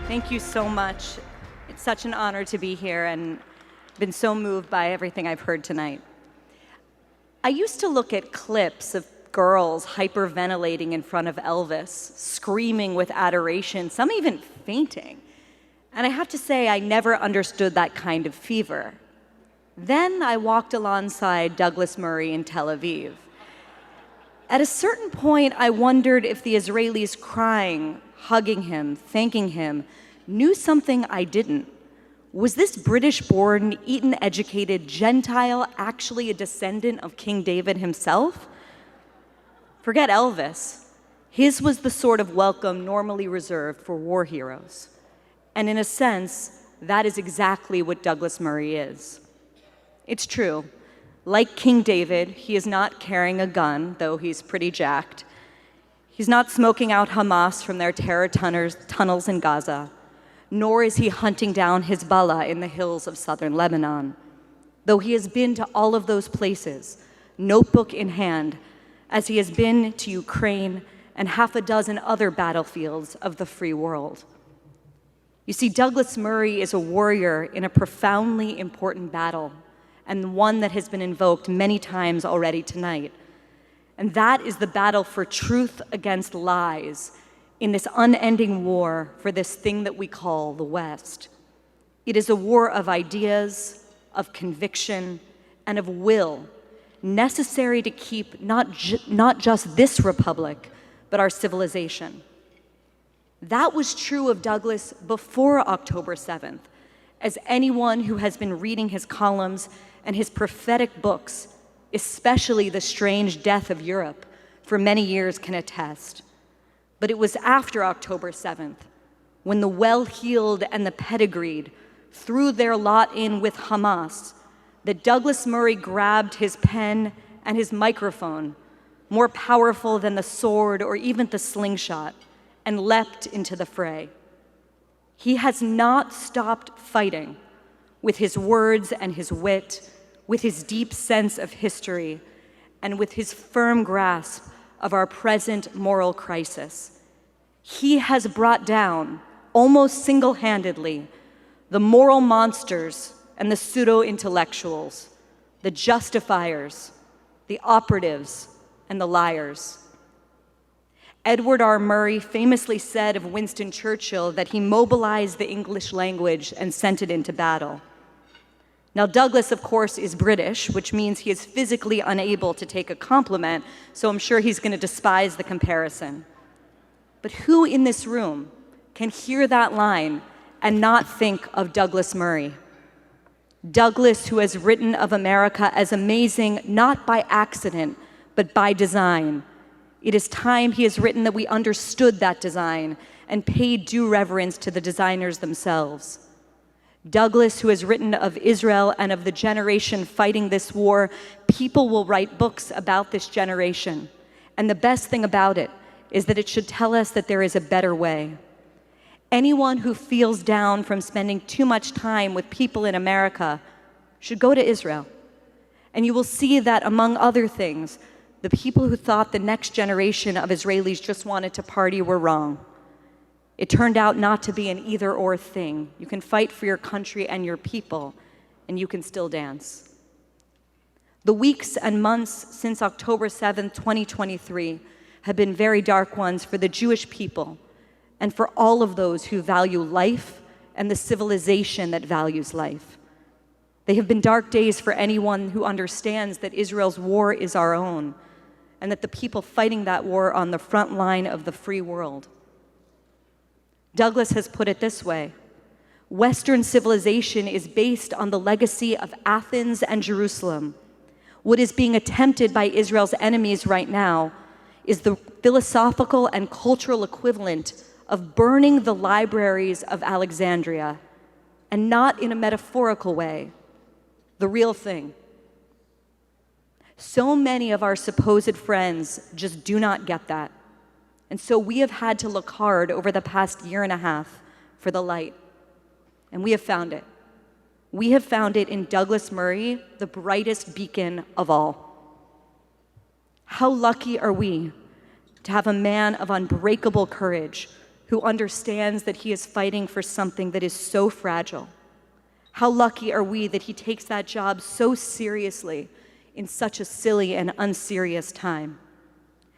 Thank you so much. It's such an honor to be here and been so moved by everything I've heard tonight. I used to look at clips of girls hyperventilating in front of Elvis, screaming with adoration, some even fainting. And I have to say, I never understood that kind of fever. Then I walked alongside Douglas Murray in Tel Aviv. At a certain point, I wondered if the Israelis crying, hugging him, thanking him, knew something I didn't. Was this British-born, Eton-educated Gentile actually a descendant of King David himself? Forget Elvis. His was the sort of welcome normally reserved for war heroes. And in a sense, that is exactly what Douglas Murray is. It's true. Like King David, he is not carrying a gun, though he's pretty jacked. He's not smoking out Hamas from their terror tunnels in Gaza, nor is he hunting down Hezbollah in the hills of southern Lebanon, though he has been to all of those places, notebook in hand, as he has been to Ukraine and half a dozen other battlefields of the free world. You see, Douglas Murray is a warrior in a profoundly important battle, and one that has been invoked many times already tonight. And that is the battle for truth against lies in this unending war for this thing that we call the West. It is a war of ideas, of conviction, and of will, necessary to keep not just this republic, but our civilization. That was true of Douglas before October 7th, as anyone who has been reading his columns and his prophetic books, especially The Strange Death of Europe, for many years can attest. But it was after October 7th, when the well-heeled and the pedigreed threw their lot in with Hamas, that Douglas Murray grabbed his pen and his microphone, more powerful than the sword or even the slingshot, and leapt into the fray. He has not stopped fighting with his words and his wit, with his deep sense of history, and with his firm grasp of our present moral crisis. He has brought down, almost single-handedly, the moral monsters and the pseudo-intellectuals, the justifiers, the operatives, and the liars. Edward R. Murray famously said of Winston Churchill that he mobilized the English language and sent it into battle. Now, Douglas, of course, is British, which means he is physically unable to take a compliment, so I'm sure he's going to despise the comparison. But who in this room can hear that line and not think of Douglas Murray? Douglas, who has written of America as amazing not by accident, but by design. It is time he has written that we understood that design and paid due reverence to the designers themselves. Douglas, who has written of Israel and of the generation fighting this war, people will write books about this generation. And the best thing about it is that it should tell us that there is a better way. Anyone who feels down from spending too much time with people in America should go to Israel. And you will see that, among other things, the people who thought the next generation of Israelis just wanted to party were wrong. It turned out not to be an either-or thing. You can fight for your country and your people, and you can still dance. The weeks and months since October 7th, 2023, have been very dark ones for the Jewish people and for all of those who value life and the civilization that values life. They have been dark days for anyone who understands that Israel's war is our own, and that the people fighting that war are on the front line of the free world. Douglas has put it this way: Western civilization is based on the legacy of Athens and Jerusalem. What is being attempted by Israel's enemies right now is the philosophical and cultural equivalent of burning the libraries of Alexandria, and not in a metaphorical way, the real thing. So many of our supposed friends just do not get that. And so we have had to look hard over the past year and a half for the light. And we have found it. We have found it in Douglas Murray, the brightest beacon of all. How lucky are we to have a man of unbreakable courage who understands that he is fighting for something that is so fragile. How lucky are we that he takes that job so seriously in such a silly and unserious time?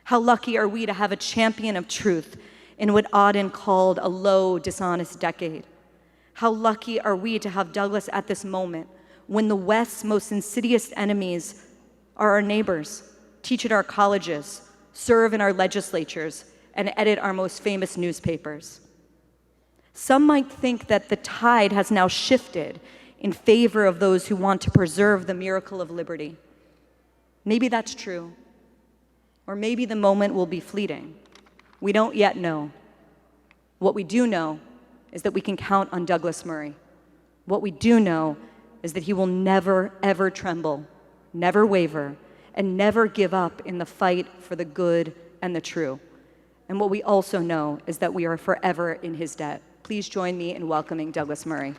How lucky are we to have a champion of truth in what Auden called a low, dishonest decade? How lucky are we to have Douglas at this moment when the West's most insidious enemies are our neighbors, teach at our colleges, serve in our legislatures, and edit our most famous newspapers? Some might think that the tide has now shifted in favor of those who want to preserve the miracle of liberty. Maybe that's true. Or maybe the moment will be fleeting. We don't yet know. What we do know is that we can count on Douglas Murray. What we do know is that he will never, ever tremble, never waver, and never give up in the fight for the good and the true. And what we also know is that we are forever in his debt. Please join me in welcoming Douglas Murray.